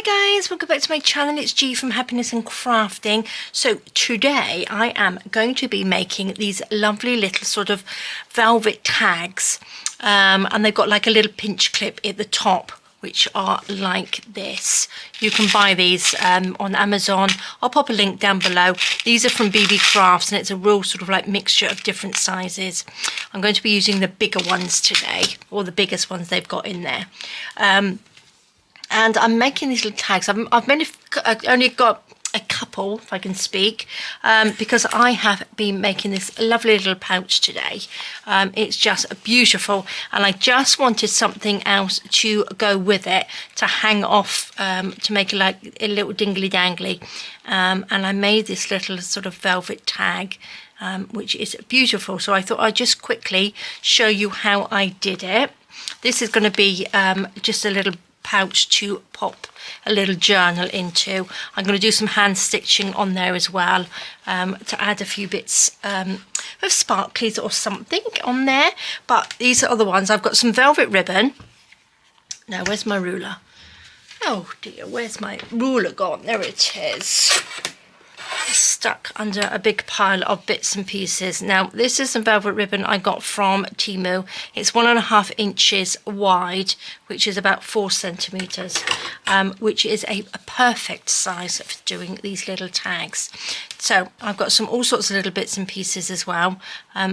Hi guys, welcome back to my channel. It's G from Happiness and Crafting. So today I am going to be making these lovely little sort of velvet tags, and they've got like a little pinch clip at the top, which are like this. You can buy these on Amazon. I'll pop a link down below. These are from BB Crafts and it's a real sort of like mixture of different sizes. I'm going to be using the bigger ones today, or the biggest ones they've got in there. And I'm making these little tags. I've only got a couple, if I can speak, because I have been making this lovely little pouch today. It's just beautiful, and I just wanted something else to go with it, to hang off, to make like a little dingly dangly. And I made this little sort of velvet tag, which is beautiful. So I thought I'd just quickly show you how I did it. This is going to be just a little pouch to pop a little journal into. I'm going to do some hand stitching on there as well, to add a few bits of sparklies or something on there. But these are the ones. I've got some velvet ribbon. Now where's my ruler? Oh dear, where's my ruler gone? There it is. It's stuck under a big pile of bits and pieces. Now this is some velvet ribbon I got from Temu. It's 1.5 inches wide, which is about 4 centimeters, which is a perfect size for doing these little tags. So I've got all sorts of little bits and pieces as well,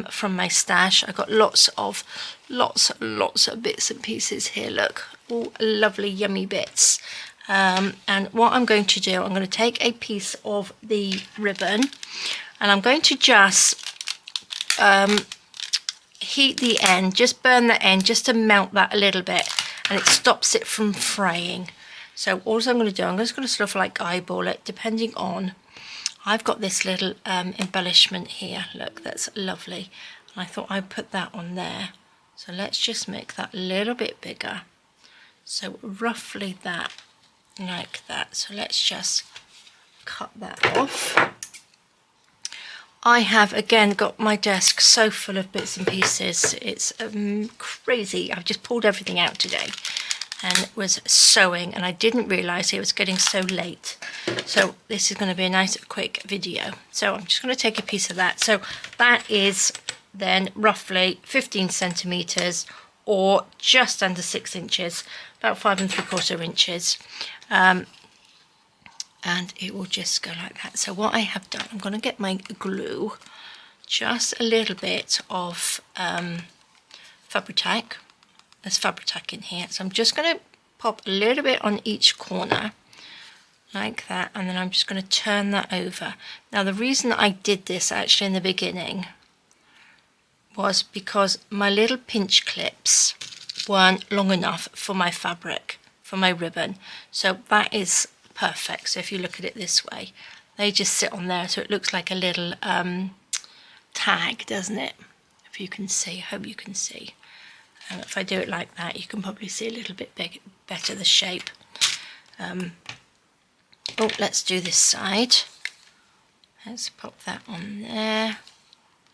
from my stash. I've got lots of bits and pieces here. Look, all lovely yummy bits. And what I'm going to do, I'm going to take a piece of the ribbon and I'm going to just heat the end, just burn the end, just to melt that a little bit, and it stops it from fraying. So all I'm going to do, I'm just going to sort of like eyeball it, depending on, I've got this little embellishment here. Look, that's lovely, and I thought I'd put that on there. So let's just make that a little bit bigger, so roughly that, like that. So let's just cut that off. I have again got my desk so full of bits and pieces. It's crazy. I've just pulled everything out today and was sewing, and I didn't realize it was getting so late. So this is going to be a nice quick video. So I'm just going to take a piece of that. So that is then roughly 15 centimeters, or just under 6 inches, about 5 3/4 inches. And it will just go like that. So what I have done, I'm going to get my glue, just a little bit of Fabri-Tac. There's Fabri-Tac in here. So I'm just going to pop a little bit on each corner, like that, and then I'm just going to turn that over. Now the reason I did this actually in the beginning was because my little pinch clips weren't long enough for my fabric, for my ribbon. So that is perfect. So if you look at it this way, they just sit on there, so it looks like a little tag, doesn't it? If you can see, I hope you can see. And if I do it like that, you can probably see a little bit better the shape. Oh, let's do this side. Let's pop that on there,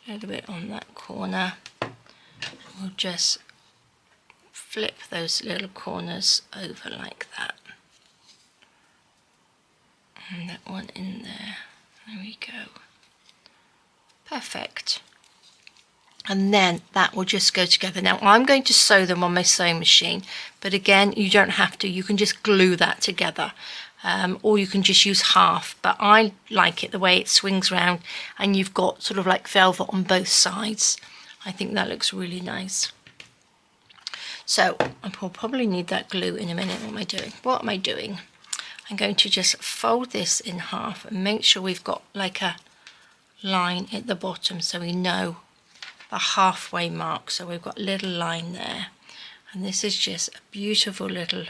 a little bit on that corner. We'll just flip those little corners over like that. And that one in there. There we go. Perfect. And then that will just go together. Now I'm going to sew them on my sewing machine, but again, you don't have to. You can just glue that together, or you can just use half. But I like it the way it swings around and you've got sort of like velvet on both sides. I think that looks really nice. So I will probably need that glue in a minute. What am I doing? I'm going to just fold this in half and make sure we've got like a line at the bottom, so we know the halfway mark. So we've got a little line there, and this is just a beautiful little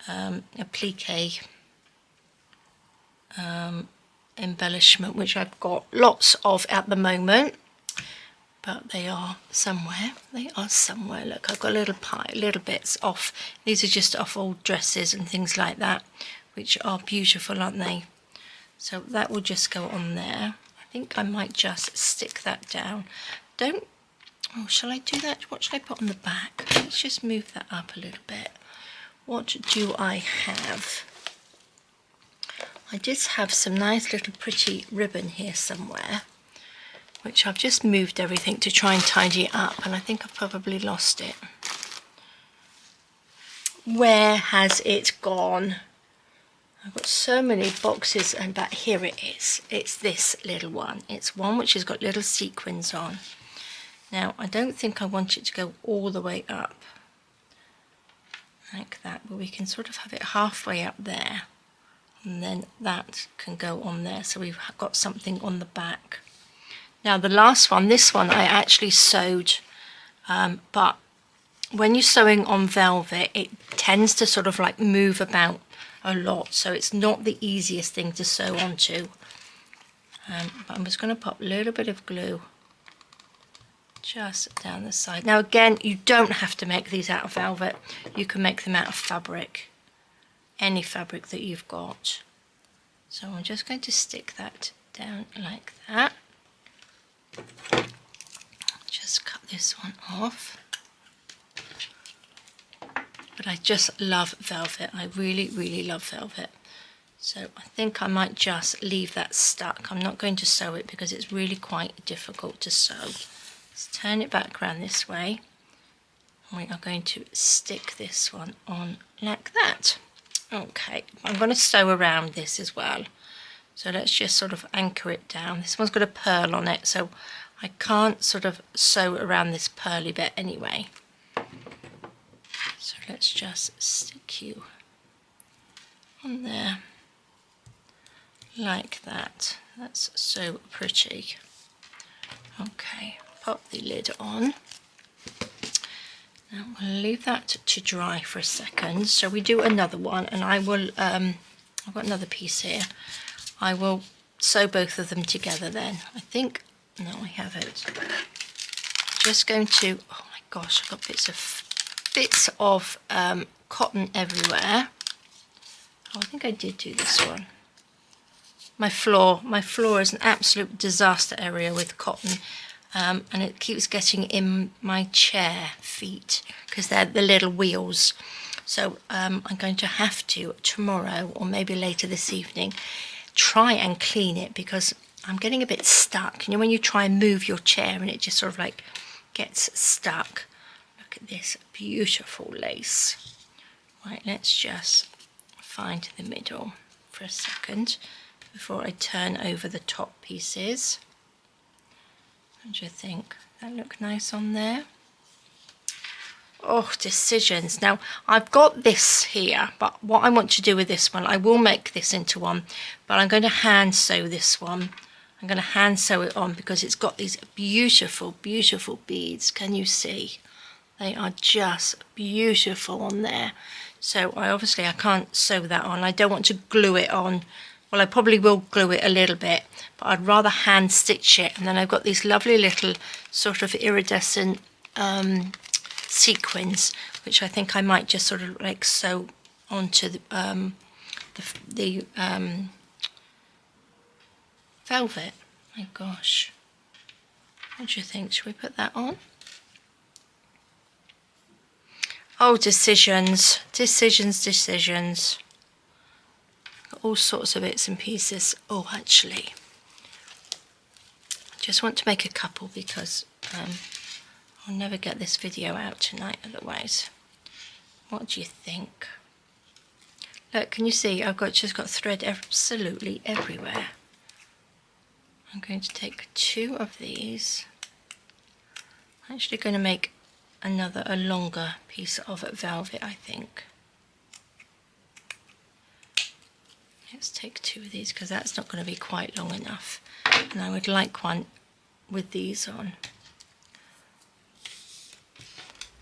applique embellishment, which I've got lots of at the moment. But they are somewhere. Look, I've got little bits off. These are just off old dresses and things like that, which are beautiful, aren't they? So that will just go on there. I think I might just stick that down. Oh, shall I do that? What should I put on the back? Let's just move that up a little bit. what do I have? I just have some nice little pretty ribbon here somewhere, which I've just moved everything to try and tidy it up, and I think I've probably lost it. Where has it gone? I've got so many boxes, and back here it is. It's this little one. It's one which has got little sequins on. Now, I don't think I want it to go all the way up like that, but we can sort of have it halfway up there, and then that can go on there, so we've got something on the back. Now, the last one, this one I actually sewed, but when you're sewing on velvet, it tends to sort of like move about a lot, so it's not the easiest thing to sew onto. But I'm just going to pop a little bit of glue just down the side. Now again, you don't have to make these out of velvet. You can make them out of fabric, any fabric that you've got. So I'm just going to stick that down like that. Just cut this one off. But I just love velvet. I really, really love velvet. So I think I might just leave that stuck. I'm not going to sew it because it's really quite difficult to sew. Let's turn it back around this way. We are going to stick this one on like that. Okay, I'm going to sew around this as well. So let's just sort of anchor it down. This one's got a pearl on it, so I can't sort of sew around this pearly bit anyway. So let's just stick you on there like that. That's so pretty. Okay, pop the lid on. Now we'll leave that to dry for a second. So we do another one, and I will, I've got another piece here. I will sew both of them together then. I think, no, I haven't. Just going to, oh my gosh, I've got bits of cotton everywhere. Oh, I think I did do this one. My floor is an absolute disaster area with cotton, and it keeps getting in my chair feet because they're the little wheels. So I'm going to have to tomorrow, or maybe later this evening, try and clean it because I'm getting a bit stuck. You know, when you try and move your chair and it just sort of like gets stuck. Look at this beautiful lace. Right, let's just find the middle for a second before I turn over the top pieces. What do you think? That look nice on there? Oh, decisions. Now, I've got this here, but what I want to do with this one, I will make this into one, but I'm going to hand sew this one. I'm going to hand sew it on because it's got these beautiful, beautiful beads. Can you see? They are just beautiful on there. So I can't sew that on. I don't want to glue it on. Well, I probably will glue it a little bit, but I'd rather hand stitch it. And then I've got these lovely little sort of iridescent sequins, which I think I might just sort of like sew onto the velvet. My gosh, what do you think? Should we put that on? Oh, decisions, decisions, decisions. All sorts of bits and pieces. Oh, actually, I just want to make a couple because I'll never get this video out tonight otherwise. What do you think? Look, can you see? I've just got thread absolutely everywhere. I'm going to take 2 of these. I'm actually going to make a longer piece of velvet, I think. Let's take 2 of these because that's not going to be quite long enough. And I would like one with these on.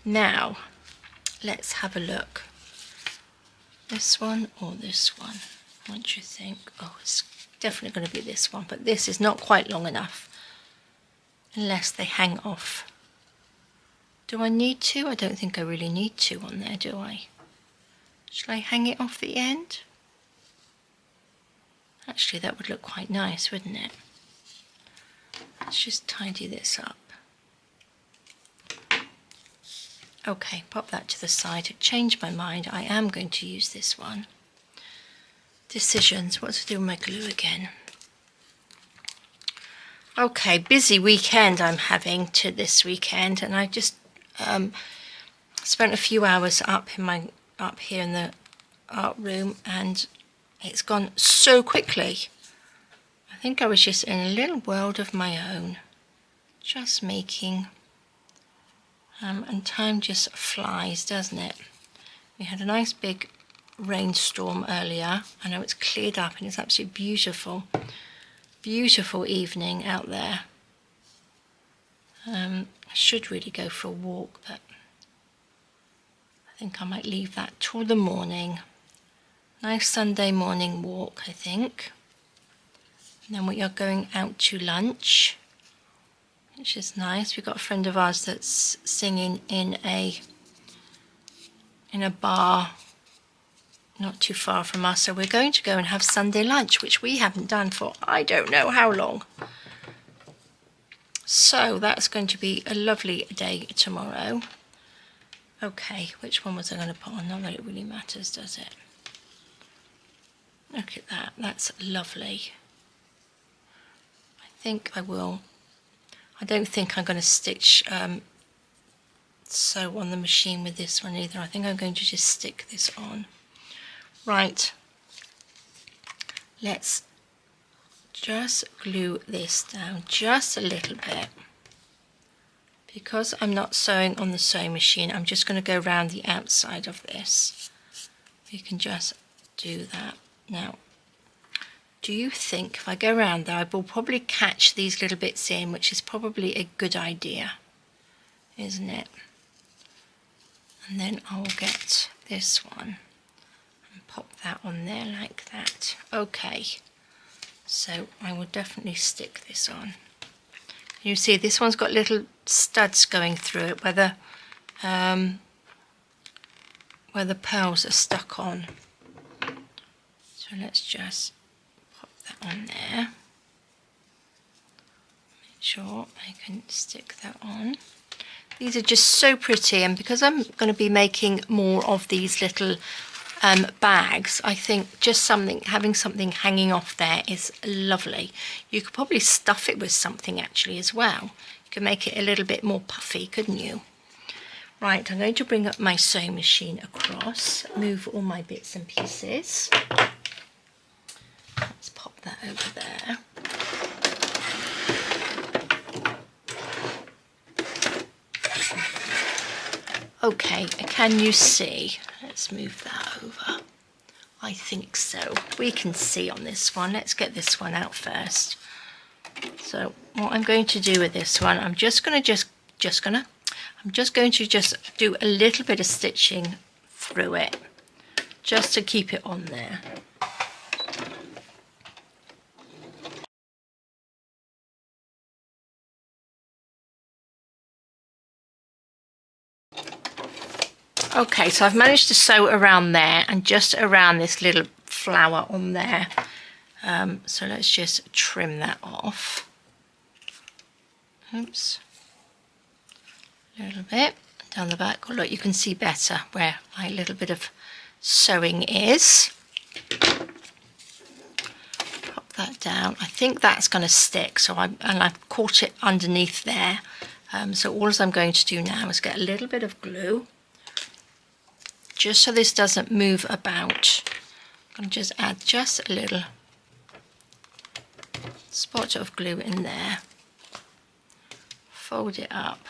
Now, let's have a look. This one or this one? What do you think? Oh, it's definitely going to be this one, but this is not quite long enough. Unless they hang off. Do I need to? I don't think I really need to on there, do I? Shall I hang it off the end? Actually, that would look quite nice, wouldn't it? Let's just tidy this up. Okay, pop that to the side. Change my mind. I am going to use this one. Decisions. What to do with my glue again? Okay, busy weekend I'm having to this weekend, and I just spent a few hours up here in the art room, and it's gone so quickly. I think I was just in a little world of my own, just making, and time just flies, doesn't it? We had a nice big rainstorm earlier. I know it's cleared up and it's absolutely beautiful. Beautiful evening out there. I should really go for a walk, but I think I might leave that till the morning. Nice Sunday morning walk, I think. And then we are going out to lunch, which is nice. We've got a friend of ours that's singing in a bar not too far from us, so we're going to go and have Sunday lunch, which we haven't done for I don't know how long. So that's going to be a lovely day tomorrow. Okay, which one was I going to put on? Not that it really matters, does it? Look at that, that's lovely. I think I will. I don't think I'm going to stitch sew on the machine with this one either. I think I'm going to just stick this on. Right, let's just glue this down just a little bit. Because I'm not sewing on the sewing machine, I'm just going to go around the outside of this. You can just do that. Now, do you think if I go around there, I will probably catch these little bits in, which is probably a good idea, isn't it? And then I'll get this one. Pop that on there like that. Okay, so I will definitely stick this on. You see this one's got little studs going through it where the pearls are stuck on. So let's just pop that on there. Make sure I can stick that on. These are just so pretty, and because I'm going to be making more of these little bags, I think just having something hanging off there is lovely. You could probably stuff it with something actually as well. You could make it a little bit more puffy, couldn't you? Right, I'm going to bring up my sewing machine across, move all my bits and pieces. Let's pop that over there. Okay, can you see? Let's move that over. I think so. We can see on this one. Let's get this one out first. So what I'm going to do with this one, I'm just going to do a little bit of stitching through it, just to keep it on there. Okay, so I've managed to sew around there and just around this little flower on there. So let's just trim that off. Oops. A little bit down the back. Oh, look, you can see better where my little bit of sewing is. Pop that down. I think that's going to stick. So I've caught it underneath there. So all I'm going to do now is get a little bit of glue, just so this doesn't move about. I'm going to just add just a little spot of glue in there. Fold it up.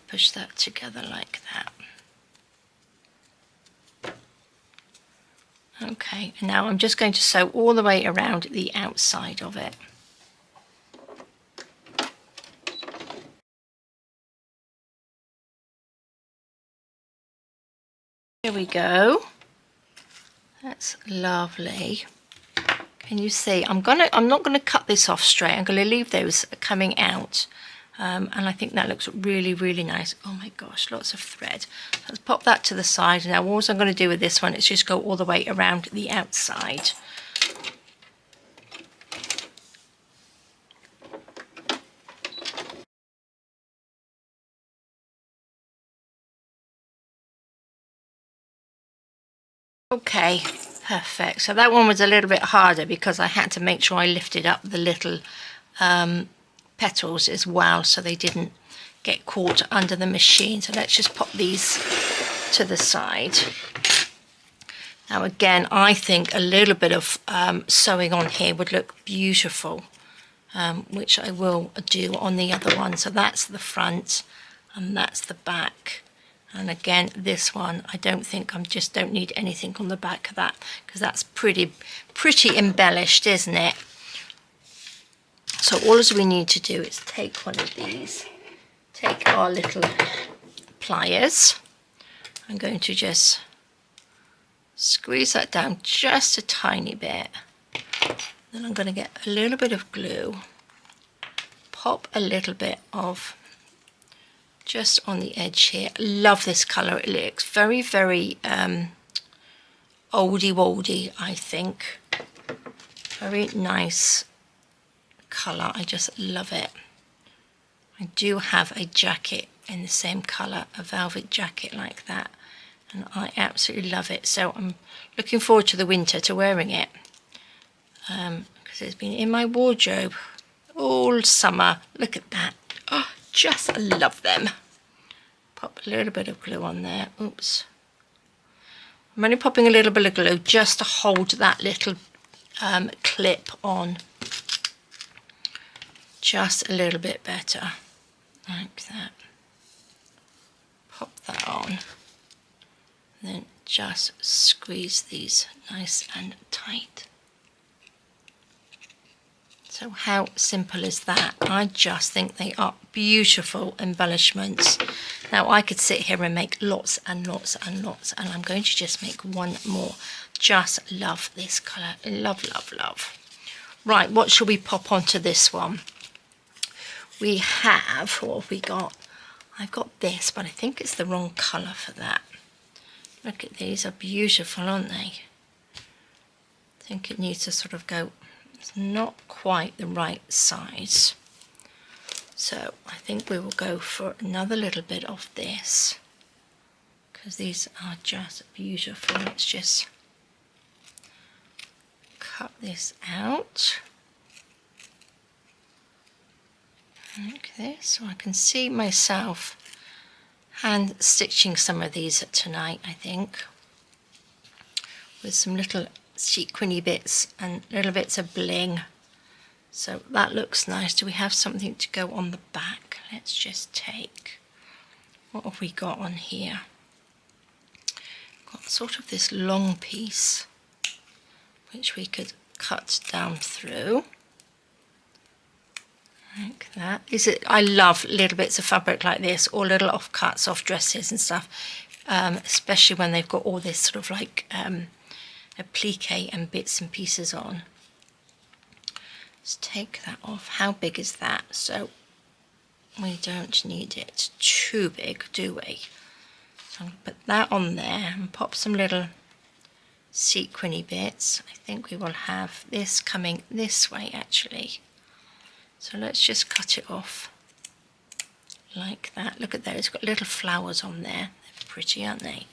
Push that together like that. Okay, and now I'm just going to sew all the way around the outside of it. Here we go. That's lovely. Can you see? I'm not gonna cut this off straight. I'm gonna leave those coming out. And I think that looks really, really nice. Oh my gosh, lots of thread. Let's pop that to the side. Now all I'm going to do with this one is just go all the way around the outside. Okay, perfect. So that one was a little bit harder because I had to make sure I lifted up the little petals as well so they didn't get caught under the machine. So let's just pop these to the side. Now again, I think a little bit of sewing on here would look beautiful, which I will do on the other one. So that's the front and that's the back. And again, this one, I don't think just don't need anything on the back of that because that's pretty embellished, isn't it? So all we need to do is take one of these, take our little pliers. I'm going to just squeeze that down just a tiny bit. Then I'm going to get a little bit of glue, pop a little bit of just on the edge here. Love this colour. It looks very, very oldie-woldy, I think. Very nice colour. I just love it. I do have a jacket in the same colour, a velvet jacket like that, and I absolutely love it. So I'm looking forward to the winter to wearing it because it's been in my wardrobe all summer. Look at that. Oh, just love them. Pop a little bit of glue on there. Oops. I'm only popping a little bit of glue just to hold that little clip on just a little bit better, like that. Pop that on, and then just squeeze these nice and tight. So how simple is that? I just think they are beautiful embellishments. Now I could sit here and make lots and lots and lots, and I'm going to just make one more. Just love this colour. Love, love, love. Right, what shall we pop onto this one? We have, what have we got? I've got this, but I think it's the wrong colour for that. Look at these, are beautiful, aren't they? I think it needs to sort of go, it's not quite the right size. So I think we will go for another little bit of this because these are just beautiful. Let's just cut this out. Like this, so I can see myself hand stitching some of these tonight, I think, with some little sequiny bits and little bits of bling. So that looks nice. Do we have something to go on the back? Let's just take, what have we got on here? Got sort of this long piece which we could cut down through. Like that. I love little bits of fabric like this, or little offcuts off dresses and stuff, especially when they've got all this sort of like applique and bits and pieces on. Let's take that off. How big is that? So we don't need it too big, do we? So I'm going to put that on there and pop some little sequiny bits. I think we will have this coming this way actually. So let's just cut it off like that. Look at that, it's got little flowers on there. They're pretty, aren't they?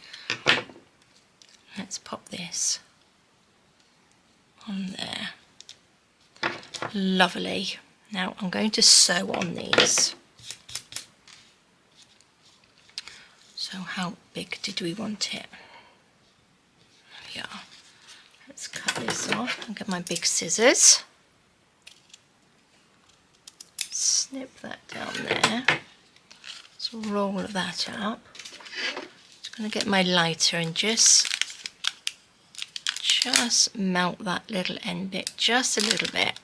Let's pop this on there. Lovely. Now I'm going to sew on these. So how big did we want it? There we are. Let's cut this off and get my big scissors. Snip that down there. Let's roll that up. Just going to get my lighter and just melt that little end bit just a little bit.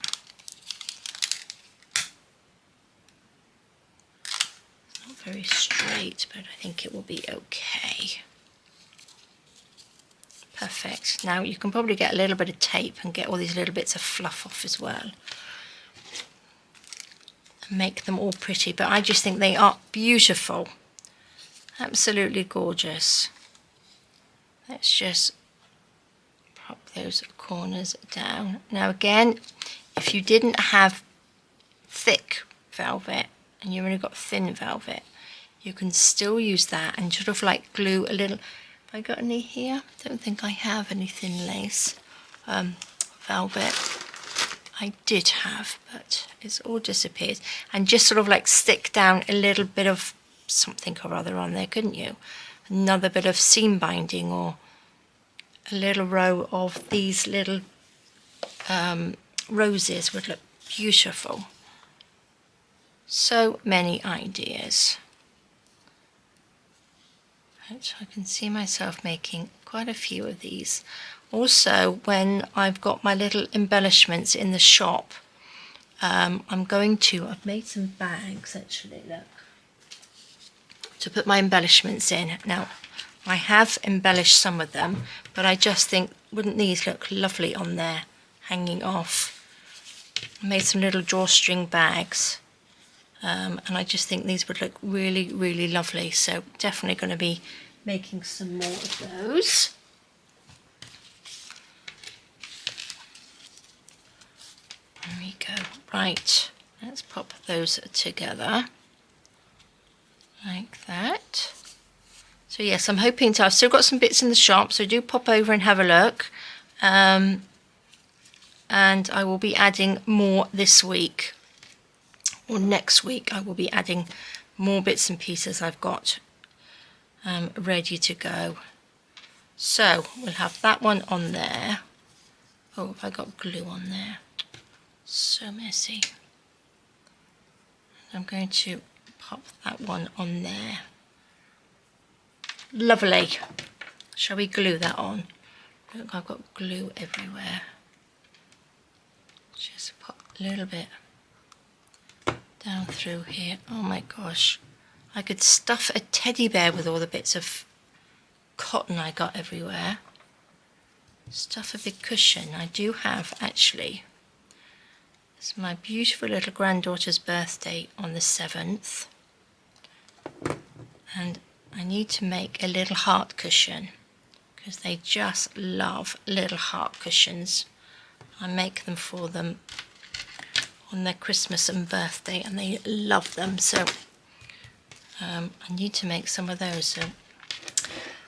It's not very straight, but I think it will be okay. Perfect. Now you can probably get a little bit of tape and get all these little bits of fluff off as well. Make them all pretty, but I just think they are beautiful, absolutely gorgeous. Let's just pop those corners down. Now again, if you didn't have thick velvet and you've only got thin velvet, you can still use that and sort of like glue a little. If I got any here? Don't think I have any thin lace. Velvet. I did have, but it's all disappeared. And just sort of like stick down a little bit of something or other on there, couldn't you? Another bit of seam binding, or a little row of these little roses would look beautiful. So many ideas. I can see myself making quite a few of these. Also, when I've got my little embellishments in the shop, I've made some bags actually, look, to put my embellishments in. Now, I have embellished some of them, but I just think, wouldn't these look lovely on there, hanging off? I made some little drawstring bags, and I just think these would look really, really lovely. So definitely going to be making some more of those. There we go. Right, let's pop those together like that. So yes, I'm hoping to, I've still got some bits in the shop, so do pop over and have a look. And I will be adding more this week, or next week. I will be adding more bits and pieces I've got ready to go. So we'll have that one on there. Oh, have I got glue on there? So messy. I'm going to pop that one on there. Lovely. Shall we glue that on? Look, I've got glue everywhere. Just pop a little bit down through here. Oh my gosh. I could stuff a teddy bear with all the bits of cotton I got everywhere. Stuff a big cushion. I do have actually. It's my beautiful little granddaughter's birthday on the 7th. And I need to make a little heart cushion because they just love little heart cushions. I make them for them on their Christmas and birthday and they love them. So I need to make some of those. So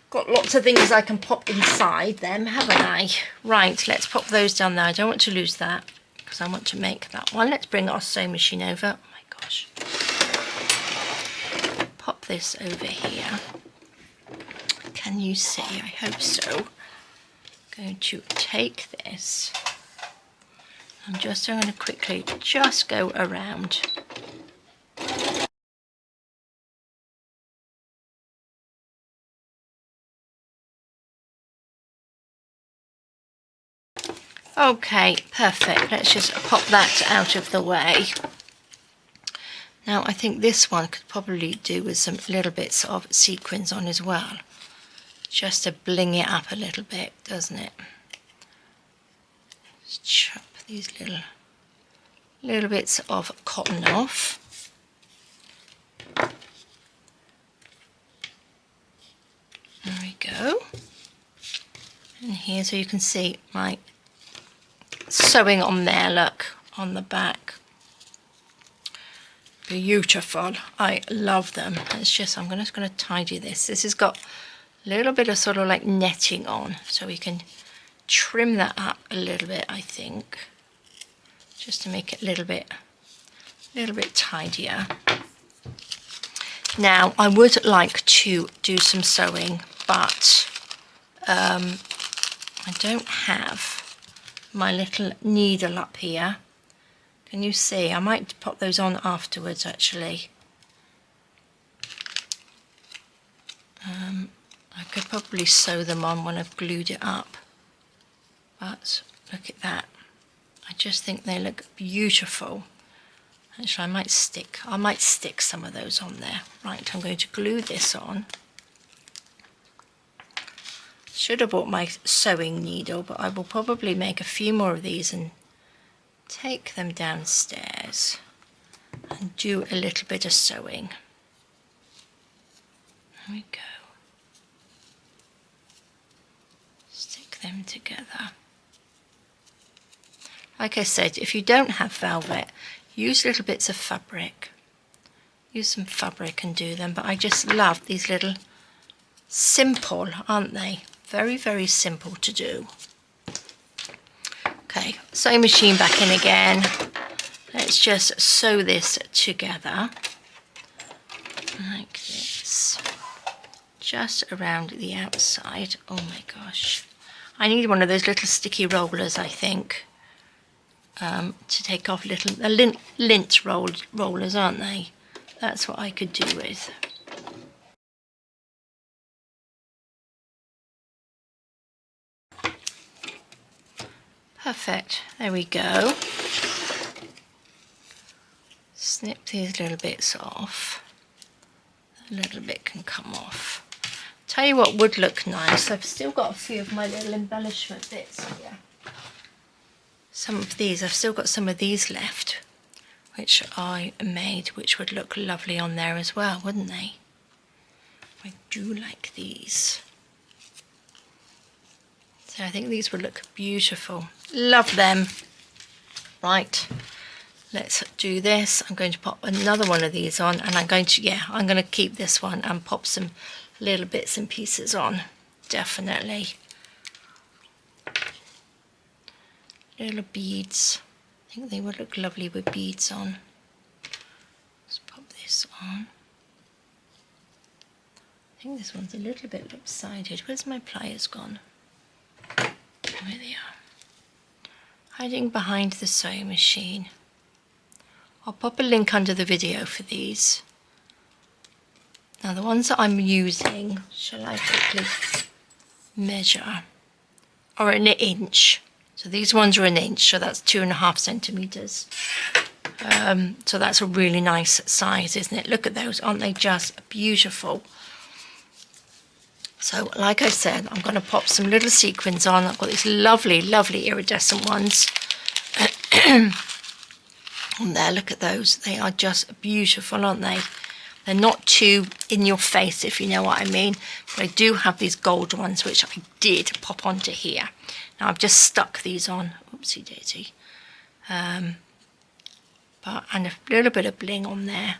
got lots of things I can pop inside them, haven't I? Right, let's pop those down there. I don't want to lose that because I want to make that one. Let's bring our sewing machine over. Oh my gosh. Pop this over here. Can you see? I hope so. I'm going to take this. I'm going to quickly just go around. Okay, perfect. Let's just pop that out of the way. Now I think this one could probably do with some little bits of sequins on as well. Just to bling it up a little bit, doesn't it? Just chop these little bits of cotton off. There we go. And here, so you can see my sewing on there, look, on the back. Beautiful. I love them. It's just, I'm just going to tidy this. This has got a little bit of sort of like netting on, so we can trim that up a little bit, I think, just to make it a little bit tidier. Now I would like to do some sewing, but I don't have my little needle up here. Can you see? I might pop those on afterwards actually. I could probably sew them on when I've glued it up, but look at that. I just think they look beautiful. Actually, I might stick some of those on there. Right, I'm going to glue this on. Should have bought my sewing needle, but I will probably make a few more of these and take them downstairs and do a little bit of sewing. There we go. Stick them together. Like I said, if you don't have velvet, use little bits of fabric. Use some fabric and do them, but I just love these little Simple, aren't they? Very, very simple to do. Okay, sewing machine back in again. Let's just sew this together like this, just around the outside. Oh my gosh, I need one of those little sticky rollers, I think, to take off lint rollers, aren't they? That's what I could do with. Perfect, there we go. Snip these little bits off. A little bit can come off. Tell you what would look nice, I've still got a few of my little embellishment bits here. Some of these, I've still got some of these left, which I made, which would look lovely on there as well, wouldn't they? I do like these. So I think these would look beautiful. Love them. Right, let's do this. I'm going to pop another one of these on, and I'm going to keep this one and pop some little bits and pieces on. Definitely. Little beads. I think they would look lovely with beads on. Let's pop this on. I think this one's a little bit lopsided. Where's my pliers gone? There they are. Hiding behind the sewing machine. I'll pop a link under the video for these. Now the ones that I'm using, shall I quickly measure, are an inch. So these ones are an inch, so that's 2.5 centimeters. So that's a really nice size, isn't it? Look at those, aren't they just beautiful? So like I said, I'm going to pop some little sequins on. I've got these lovely, lovely iridescent ones. And there, look at those. They are just beautiful, aren't they? They're not too in your face, if you know what I mean. But I do have these gold ones, which I did pop onto here. Now I've just stuck these on. Oopsie daisy. And a little bit of bling on there.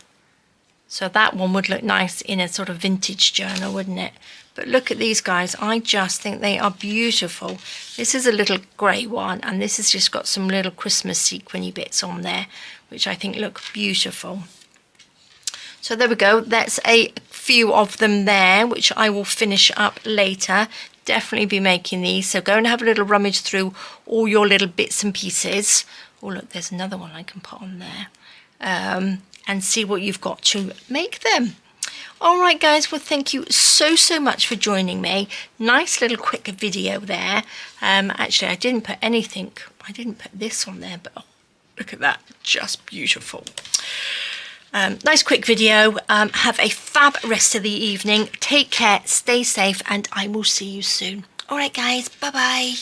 So that one would look nice in a sort of vintage journal, wouldn't it? But look at these guys. I just think they are beautiful. This is a little grey one, and this has just got some little Christmas sequiny bits on there, which I think look beautiful. So there we go. That's a few of them there, which I will finish up later. Definitely be making these. So go and have a little rummage through all your little bits and pieces. Oh, look, there's another one I can put on there. And see what you've got to make them. All right, guys, well, thank you so much for joining me. Nice little quick video there. Actually, I didn't put this on there, but oh, look at that, just beautiful. Nice quick video. Have a fab rest of the evening. Take care, stay safe, and I will see you soon. All right, guys, bye-bye.